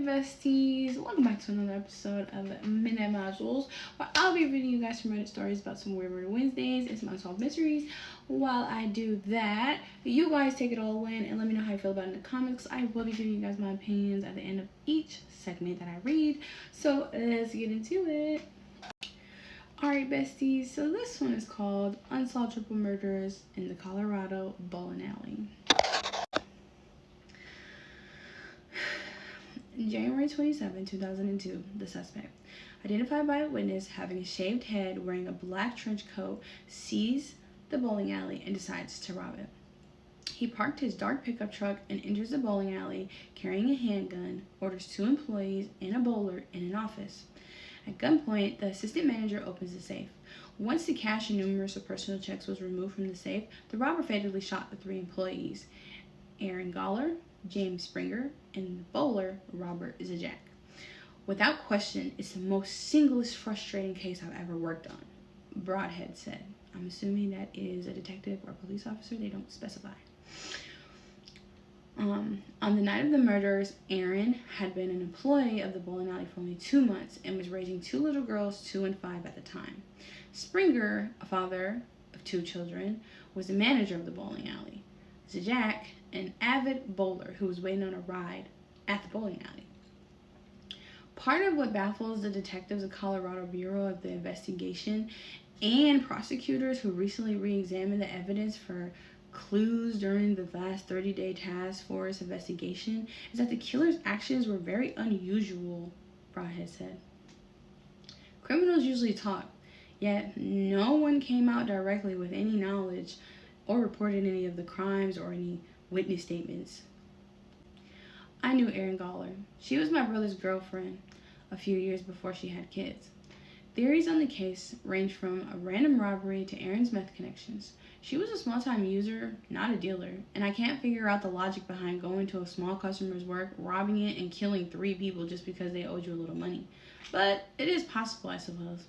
besties, welcome back to another episode of Midnight Modules, where I'll be reading you guys some Reddit stories about some weird Murder Wednesdays and some unsolved mysteries. While I do that, you guys take it all in and let me know how you feel about it in the comments. I will be giving you guys my opinions at the end of each segment that I read, so let's get into it. Alright besties, so this one is called Unsolved Triple Murders in the Colorado Bowling Alley. January 27, 2002, the suspect, identified by a witness having a shaved head, wearing a black trench coat, sees the bowling alley and decides to rob it. He parked his dark pickup truck and enters the bowling alley carrying a handgun, orders 2 employees and a bowler in an office. At gunpoint, the assistant manager opens the safe. Once the cash and numerous of personal checks was removed from the safe, the robber fatally shot the 3 employees, Aaron Galler, James Springer, and the bowler, Robert Zajac. Without question, it's the most singlest frustrating case I've ever worked on, Broadhead said. I'm assuming that is a detective or a police officer. They don't specify. On the night of the murders, Aaron had been an employee of the bowling alley for only 2 months and was raising 2 little girls, 2 and 5 at the time. Springer, a father of 2 children, was the manager of the bowling alley. Zajac, an avid bowler who was waiting on a ride at the bowling alley. Part of what baffles the detectives of Colorado Bureau of the Investigation and prosecutors who recently re-examined the evidence for clues during the last 30-day task force investigation is that the killer's actions were very unusual, Broadhead said. Criminals usually talk, yet no one came out directly with any knowledge or reported any of the crimes or any witness statements. I knew Erin Galler. She was my brother's girlfriend a few years before she had kids. Theories on the case range from a random robbery to Erin's meth connections. She was a small-time user, not a dealer, and I can't figure out the logic behind going to a small customer's work, robbing it, and killing 3 people just because they owed you a little money. But it is possible, I suppose.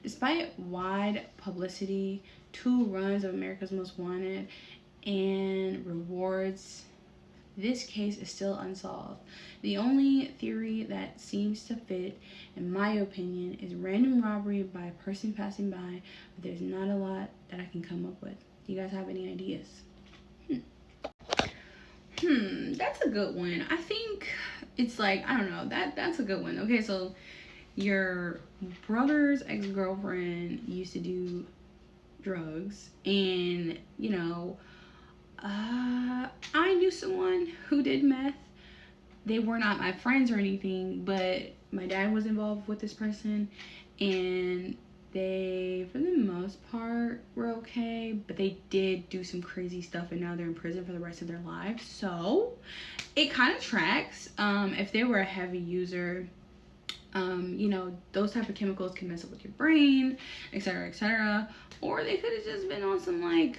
Despite wide publicity, 2 runs of America's Most Wanted, and rewards, this case is still unsolved. The only theory that seems to fit, in my opinion, is random robbery by a person passing by, but there's not a lot that I can come up with. Do you guys have any ideas? That's a good one. I think it's like, I don't know, that's a good one. Okay, so your brother's ex-girlfriend used to do drugs, and you know, I knew someone who did meth. They were not my friends or anything, but my dad was involved with this person, and they, for the most part, were okay, but they did do some crazy stuff, and now they're in prison for the rest of their lives. So it kind of tracks. If they were a heavy user, you know, those type of chemicals can mess up with your brain, etc., etc. Or they could have just been on some like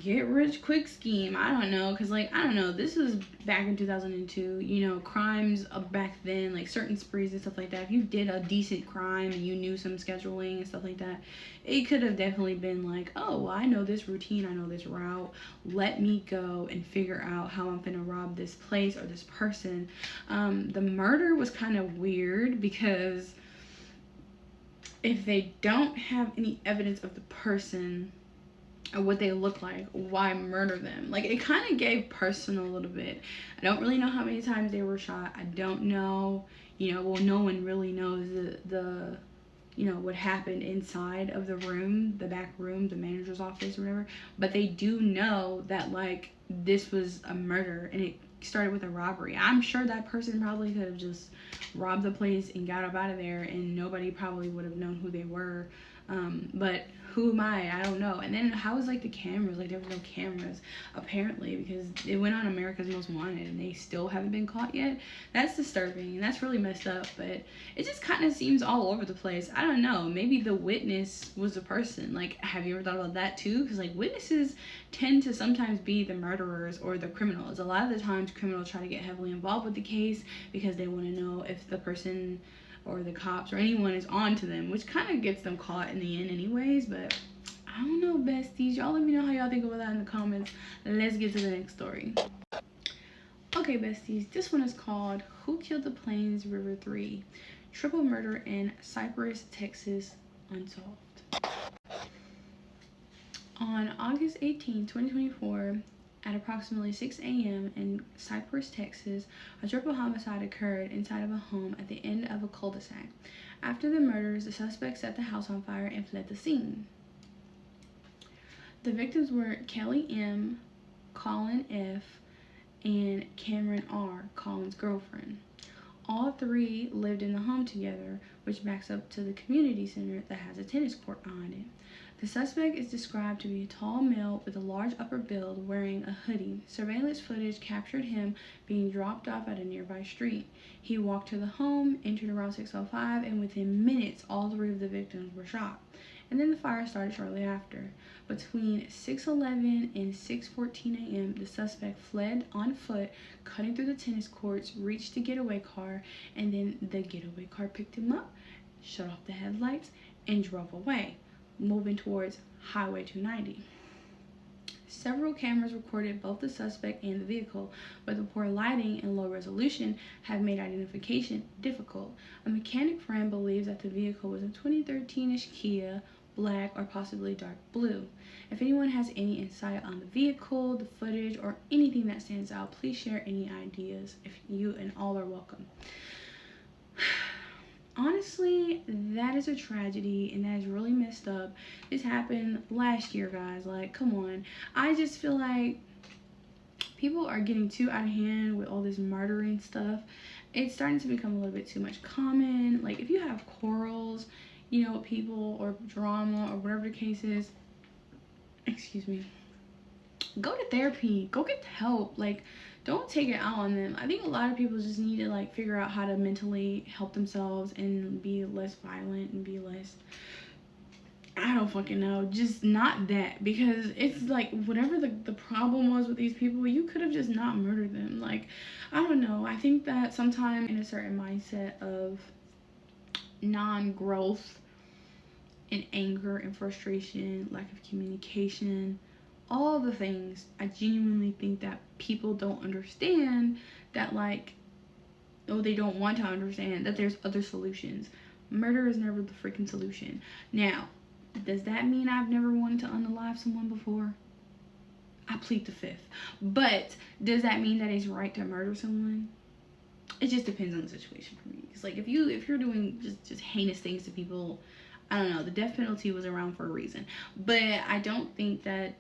get rich quick scheme. I don't know, because like, I don't know, this was back in 2002, you know, crimes back then, like certain sprees and stuff like that, if you did a decent crime and you knew some scheduling and stuff like that, it could have definitely been like, oh well, I know this routine, I know this route, let me go and figure out how I'm gonna rob this place or this person. The murder was kind of weird because if they don't have any evidence of the person or what they look like, why murder them? Like, it kind of gave personal a little bit. I don't really know how many times they were shot. I don't know, you know, well, no one really knows the you know, what happened inside of the room, the back room, the manager's office or whatever, but they do know that like this was a murder and it started with a robbery. I'm sure that person probably could have just robbed the place and got up out of there and nobody probably would have known who they were. But who am I don't know. And then how was like the cameras? Like, there was no cameras apparently, because it went on America's Most Wanted and they still haven't been caught yet. That's disturbing and that's really messed up, but it just kind of seems all over the place. I don't know, maybe the witness was the person. Like, have you ever thought about that too? Because like, witnesses tend to sometimes be the murderers or the criminals. A lot of the times criminals try to get heavily involved with the case because they want to know if the person or the cops or anyone is on to them, which kind of gets them caught in the end anyways. But I don't know, besties, y'all let me know how y'all think about that in the comments. Let's get to the next story. Okay, Okay, besties, this one is called Who Killed the Plains River 3? Triple Murder in Cypress, Texas, Unsolved. On August 18, 2024, at approximately 6 a.m. in Cypress, Texas, a triple homicide occurred inside of a home at the end of a cul-de-sac. After the murders, the suspect set the house on fire and fled the scene. The victims were Kelly M., Colin F., and Cameron R., Colin's girlfriend. All three lived in the home together, which backs up to the community center that has a tennis court behind it. The suspect is described to be a tall male with a large upper build wearing a hoodie. Surveillance footage captured him being dropped off at a nearby street. He walked to the home, entered around 6:05, and within minutes, all three of the victims were shot. And then the fire started shortly after. Between 6:11 and 6:14 a.m., the suspect fled on foot, cutting through the tennis courts, reached the getaway car, and then the getaway car picked him up, shut off the headlights, and drove away, moving towards Highway 290. Several cameras recorded both the suspect and the vehicle, but the poor lighting and low resolution have made identification difficult. A mechanic friend believes that the vehicle was a 2013-ish Kia, black or possibly dark blue. If anyone has any insight on the vehicle, the footage, or anything that stands out, please share any ideas. If you and all are welcome. Honestly, that is a tragedy and that is really messed up. This happened last year, guys. Like, come on. I just feel like people are getting too out of hand with all this murdering stuff. It's starting to become a little bit too much common. Like, if you have quarrels, people, or drama, or whatever the case is, excuse me, go to therapy. Go get help. Like, don't take it out on them. I think a lot of people just need to figure out how to mentally help themselves and be less violent and be less, I don't fucking know, just not that, because it's whatever the problem was with these people, you could have just not murdered them. I don't know. I think that sometimes in a certain mindset of non-growth and anger and frustration, lack of communication, all the things, I genuinely think that people don't understand that, they don't want to understand that there's other solutions. Murder is never the freaking solution. Now, does that mean I've never wanted to unalive someone before? I plead the fifth. But does that mean that it's right to murder someone? It just depends on the situation for me. It's if you're doing just heinous things to people, I don't know, the death penalty was around for a reason. But I don't think that,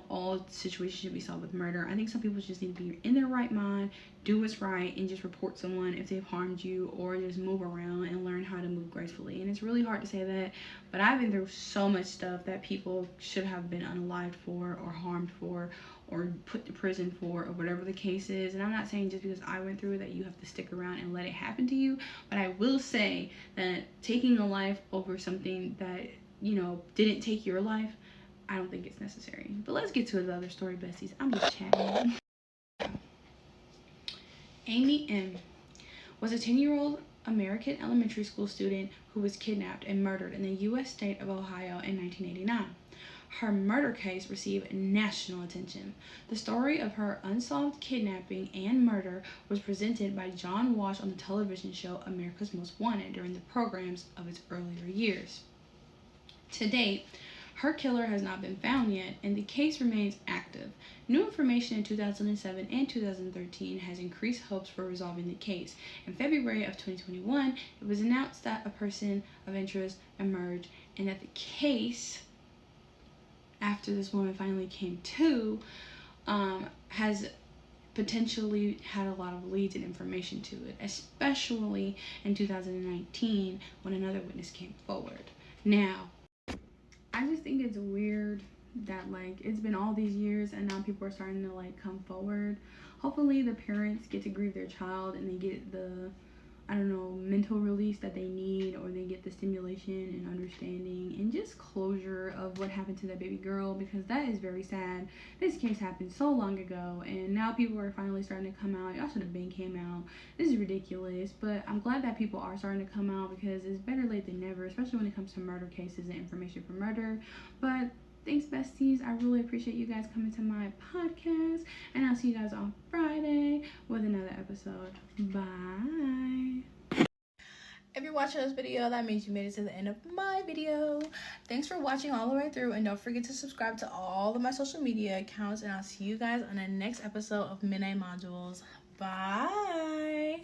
all situations should be solved with murder. I think some people just need to be in their right mind, do what's right, and just report someone if they've harmed you, or just move around and learn how to move gracefully. And it's really hard to say that, but I've been through so much stuff that people should have been unalived for, or harmed for, or put to prison for, or whatever the case is. And I'm not saying just because I went through it that you have to stick around and let it happen to you, but I will say that taking a life over something that, didn't take your life, I don't think it's necessary. But let's get to the other story, besties. I'm just chatting. Amy M. was a 10-year-old American elementary school student who was kidnapped and murdered in the U.S. state of Ohio in 1989. Her murder case received national attention. The story of her unsolved kidnapping and murder was presented by John Walsh on the television show America's Most Wanted during the programs of its earlier years. To date, her killer has not been found yet, and the case remains active. New information in 2007 and 2013 has increased hopes for resolving the case. In February of 2021, it was announced that a person of interest emerged, and that the case, after this woman finally came to, has potentially had a lot of leads and information to it, especially in 2019 when another witness came forward. Now, I just think it's weird that it's been all these years and now people are starting to come forward. Hopefully the parents get to grieve their child and they get the, mental release that they need, or they get the stimulation and understanding and just closure of what happened to that baby girl, because that is very sad. This case happened so long ago and now people are finally starting to come out. Y'all should have been came out. This is ridiculous, but I'm glad that people are starting to come out, because it's better late than never, especially when it comes to murder cases and information for murder. But thanks, besties. I really appreciate you guys coming to my podcast, and I'll see you guys on Friday with another episode. Bye. If you're watching this video, that means you made it to the end of my video. Thanks for watching all the way through, and don't forget to subscribe to all of my social media accounts, and I'll see you guys on the next episode of Midnight Modules. Bye.